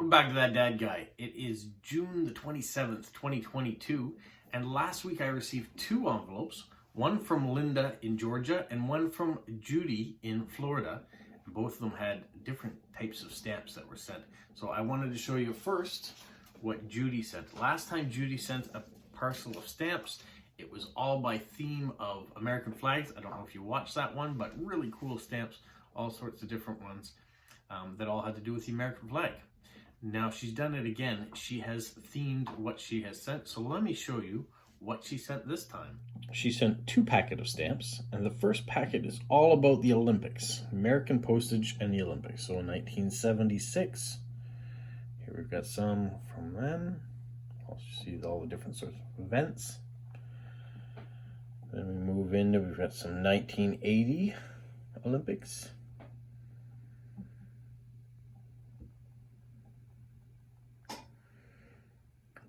Welcome back to That Dad Guy. It is June the 27th, 2022, and last week I received two envelopes, one from Linda in Georgia and one from Judy in Florida. Both of them had different types of stamps that were sent. So I wanted to show you first what Judy sent. Last time Judy sent a parcel of stamps, it was all by theme of American flags. I don't know if you watched that one, but really cool stamps, all sorts of different ones that all had to do with the American flag. Now she's done it again. She has themed what she has sent. So let me show you what she sent this time. She sent two packets of stamps, and the first packet is all about the Olympics, American Postage and the Olympics. So in 1976, here we've got some from them. I'll see all the different sorts of events. Then we move into, we've got some 1980 Olympics.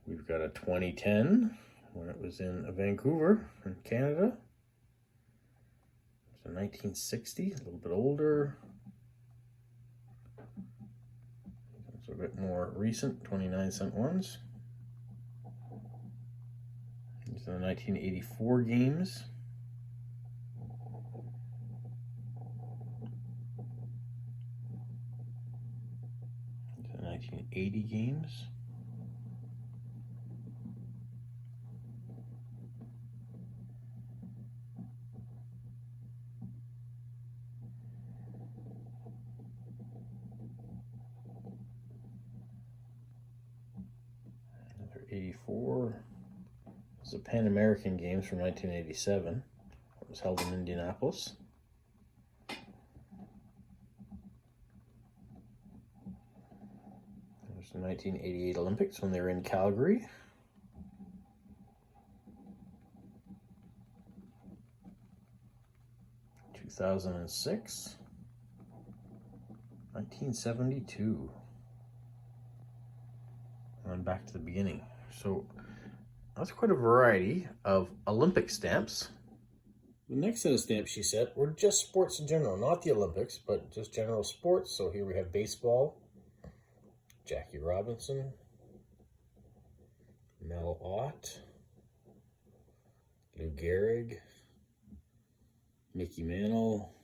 We've got a 2010 when it was in Vancouver in Canada. It's a 1960, a little bit older. It's a bit more recent, 29-cent ones. These are the 1984 games. These are the 1980 games. Another 84. It's the Pan American Games from 1987. It was held in Indianapolis. There's the 1988 Olympics when they were in Calgary. In 2006. 1972. And back to the beginning. So that's quite a variety of Olympic stamps. The next set of stamps she sent were just sports in general, not the Olympics, but just general sports. So here we have baseball, Jackie Robinson, Mel Ott, Lou Gehrig, Mickey Mantle,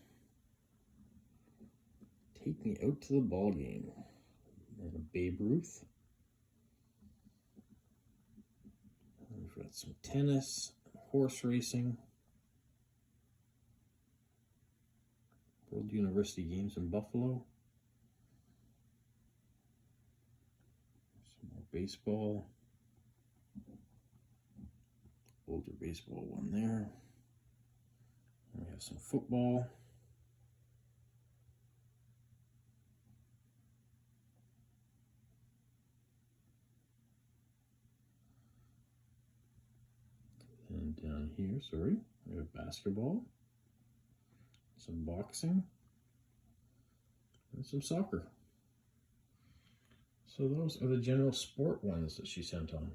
Take Me Out to the Ball Game, and Babe Ruth. We've got some tennis, horse racing, World University Games in Buffalo, some more baseball, older baseball one there, and we have some football, and down here, sorry, we have basketball, some boxing, and some soccer. So those are the general sport ones that she sent on.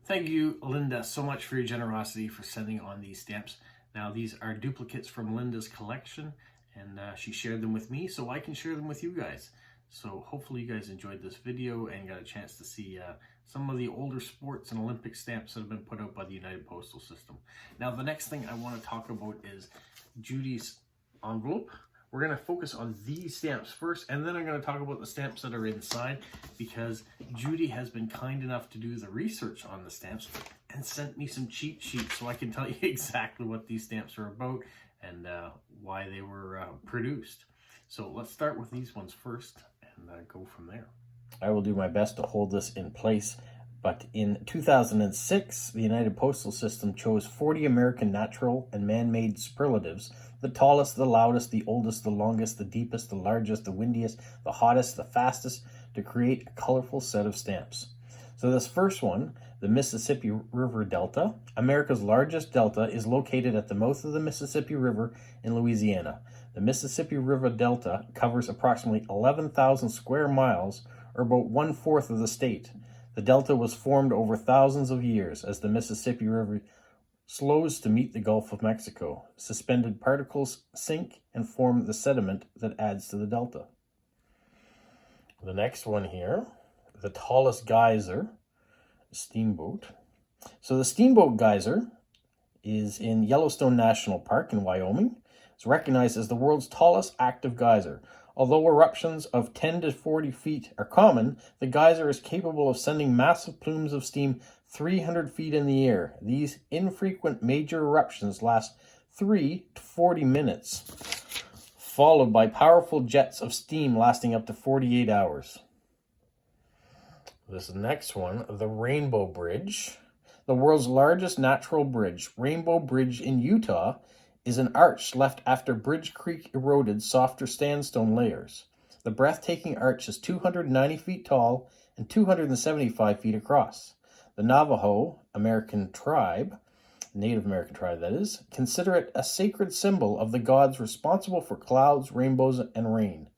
Thank you, Linda, so much for your generosity for sending on these stamps. Now, these are duplicates from Linda's collection, and she shared them with me so I can share them with you guys. So hopefully you guys enjoyed this video and got a chance to see some of the older sports and Olympic stamps that have been put out by the United Postal System. Now, the next thing I want to talk about is Judy's envelope. We're going to focus on these stamps first, and then I'm going to talk about the stamps that are inside, because Judy has been kind enough to do the research on the stamps and sent me some cheat sheets so I can tell you exactly what these stamps are about and why they were produced. So let's start with these ones first and go from there. I will do my best to hold this in place, but in 2006, the United Postal System chose 40 American natural and man-made superlatives, the tallest, the loudest, the oldest, the longest, the deepest, the largest, the windiest, the hottest, the fastest, to create a colorful set of stamps. So this first one, the Mississippi River Delta, America's largest delta, is located at the mouth of the Mississippi River in Louisiana. The Mississippi River Delta covers approximately 11,000 square miles, or about 1/4 of the state. The delta was formed over thousands of years as the Mississippi River slows to meet the Gulf of Mexico. Suspended particles sink and form the sediment that adds to the delta. The next one here, the tallest geyser, Steamboat. So the Steamboat Geyser is in Yellowstone National Park in Wyoming. It's recognized as the world's tallest active geyser. Although eruptions of 10 to 40 feet are common, the geyser is capable of sending massive plumes of steam 300 feet in the air. These infrequent major eruptions last 3 to 40 minutes, followed by powerful jets of steam lasting up to 48 hours. This next one, the Rainbow Bridge. The world's largest natural bridge, Rainbow Bridge in Utah, is an arch left after Bridge Creek eroded softer sandstone layers. The breathtaking arch is 290 feet tall and 275 feet across. The Navajo American tribe, Native American tribe that is, consider it a sacred symbol of the gods responsible for clouds, rainbows, and rain.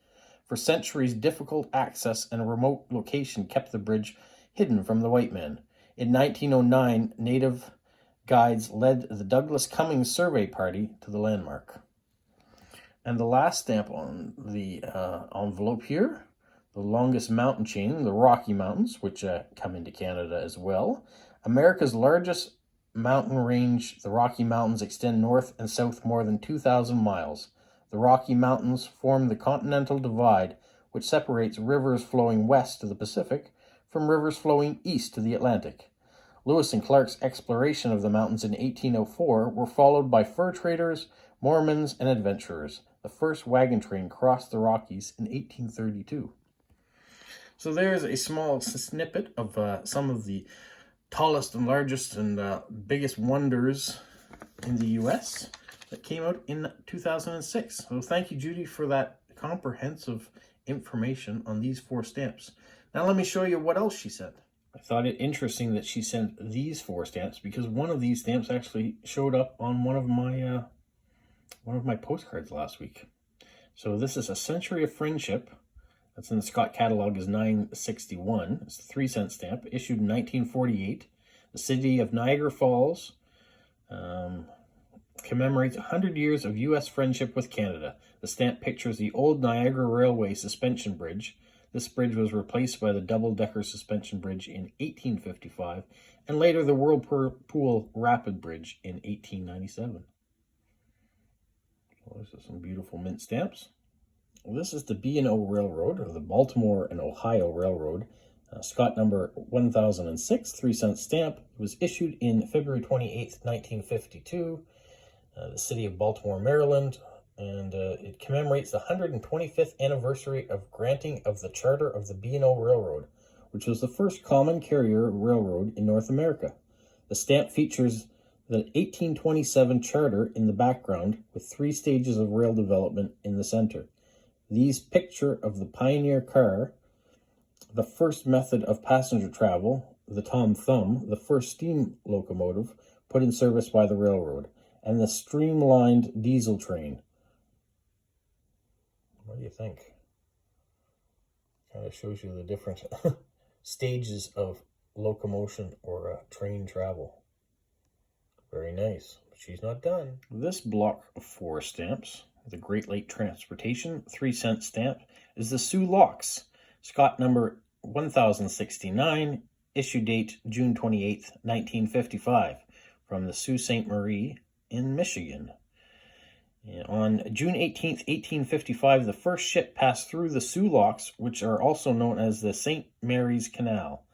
For centuries, difficult access and a remote location kept the bridge hidden from the white man. In 1909, Native guides led the Douglas Cummings survey party to the landmark. And the last stamp on the envelope here, the longest mountain chain, the Rocky Mountains, which come into Canada as well. America's largest mountain range, the Rocky Mountains, extend north and south more than 2,000 miles. The Rocky Mountains form the Continental Divide, which separates rivers flowing west to the Pacific from rivers flowing east to the Atlantic. Lewis and Clark's exploration of the mountains in 1804 were followed by fur traders, Mormons, and adventurers. The first wagon train crossed the Rockies in 1832. So there's a small snippet of some of the tallest and largest and biggest wonders in the U.S. that came out in 2006. So thank you, Judy, for that comprehensive information on these 4 stamps. Now let me show you what else she sent. I thought it interesting that she sent these 4 stamps because one of these stamps actually showed up on one of my postcards last week. So this is A Century of Friendship. That's in the Scott catalog is 961. It's a 3-cent stamp issued in 1948. The city of Niagara Falls commemorates 100 years of U.S. friendship with Canada. The stamp pictures the old Niagara Railway suspension bridge. This bridge was replaced by the double-decker suspension bridge in 1855, and later the Whirlpool Rapid Bridge in 1897. Well, those are some beautiful mint stamps. Well, this is the B&O Railroad, or the Baltimore and Ohio Railroad. Scott number 1006, 3-cent stamp. It was issued in February 28th, 1952. The city of Baltimore, Maryland. And it commemorates the 125th anniversary of granting of the charter of the B&O Railroad, which was the first common carrier railroad in North America. The stamp features the 1827 charter in the background with 3 stages of rail development in the center. These picture of the pioneer car, the first method of passenger travel, the Tom Thumb, the first steam locomotive put in service by the railroad, and the streamlined diesel train. What do you think? Kind of shows you the different stages of locomotion or train travel. Very nice. But she's not done. This block of 4 stamps, the Great Lake Transportation 3-cent stamp, is the Sioux Locks. Scott number 1069, issue date June 28th, 1955, from the Sault Ste. Marie in Michigan. On June 18th, 1855, the first ship passed through the Sioux Locks, which are also known as the St. Mary's Canal.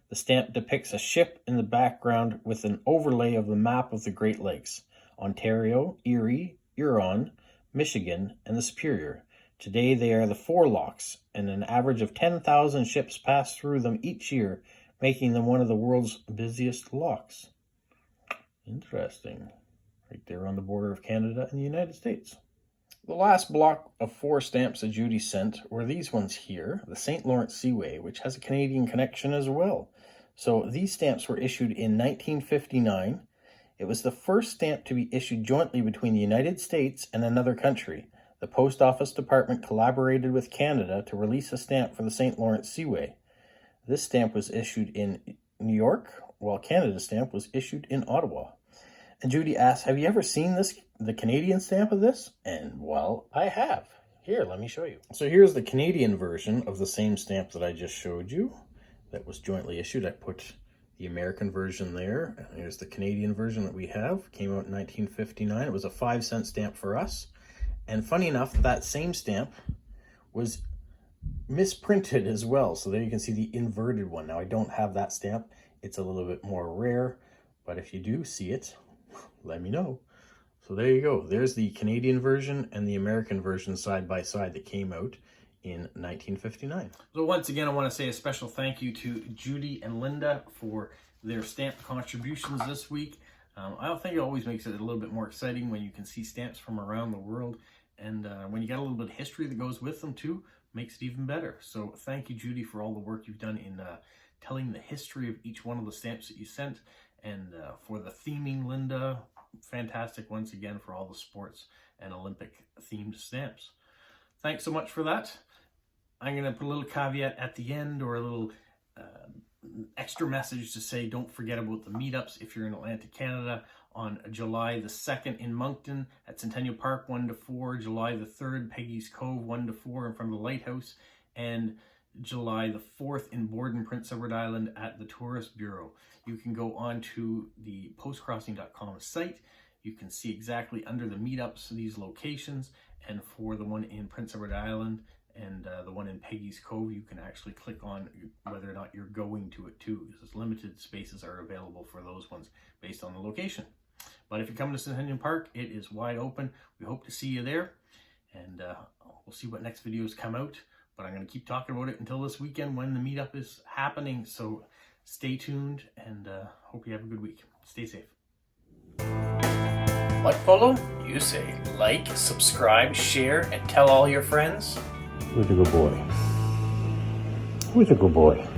The stamp depicts a ship in the background with an overlay of the map of the Great Lakes, Ontario, Erie, Huron, Michigan, and the Superior. Today they are the 4 locks, and an average of 10,000 ships pass through them each year, making them one of the world's busiest locks. Interesting. Right there on the border of Canada and the United States. The last block of 4 stamps that Judy sent were these ones here, the St. Lawrence Seaway, which has a Canadian connection as well. So these stamps were issued in 1959. It was the first stamp to be issued jointly between the United States and another country. The Post Office Department collaborated with Canada to release a stamp for the St. Lawrence Seaway. This stamp was issued in New York, while Canada's stamp was issued in Ottawa. And Judy asked, have you ever seen the Canadian stamp of this? And, well, I have. Here, let me show you. So here's the Canadian version of the same stamp that I just showed you that was jointly issued. I put the American version there, and here's the Canadian version that we have. Came out in 1959. It was a 5-cent stamp for us. And funny enough, that same stamp was misprinted as well. So there you can see the inverted one. Now I don't have that stamp. It's a little bit more rare, but if you do see it, let me know. So there you go. There's the Canadian version and the American version side by side that came out in 1959. So once again, I want to say a special thank you to Judy and Linda for their stamp contributions this week. I think it always makes it a little bit more exciting when you can see stamps from around the world. And when you got a little bit of history that goes with them too, makes it even better. So thank you, Judy, for all the work you've done in telling the history of each one of the stamps that you sent. And for the theming, Linda, fantastic once again for all the sports and Olympic themed stamps. Thanks so much for that. I'm going to put a little caveat at the end, or a little extra message to say don't forget about the meetups if you're in Atlantic, Canada, on July the 2nd in Moncton at Centennial Park 1 to 4, July the 3rd Peggy's Cove 1 to 4 in front of the lighthouse, and July the 4th in Borden, Prince Edward Island at the Tourist Bureau. You can go on to the postcrossing.com site. You can see exactly under the meetups these locations, and for the one in Prince Edward Island and the one in Peggy's Cove, you can actually click on whether or not you're going to it too, because limited spaces are available for those ones based on the location. But if you're coming to Centennial Park, it is wide open. We hope to see you there, and we'll see what next videos come out. But I'm going to keep talking about it until this weekend when the meetup is happening. So stay tuned, and hope you have a good week. Stay safe. Like Polo? You say like, subscribe, share, and tell all your friends. Who's a good boy? Who's a good boy?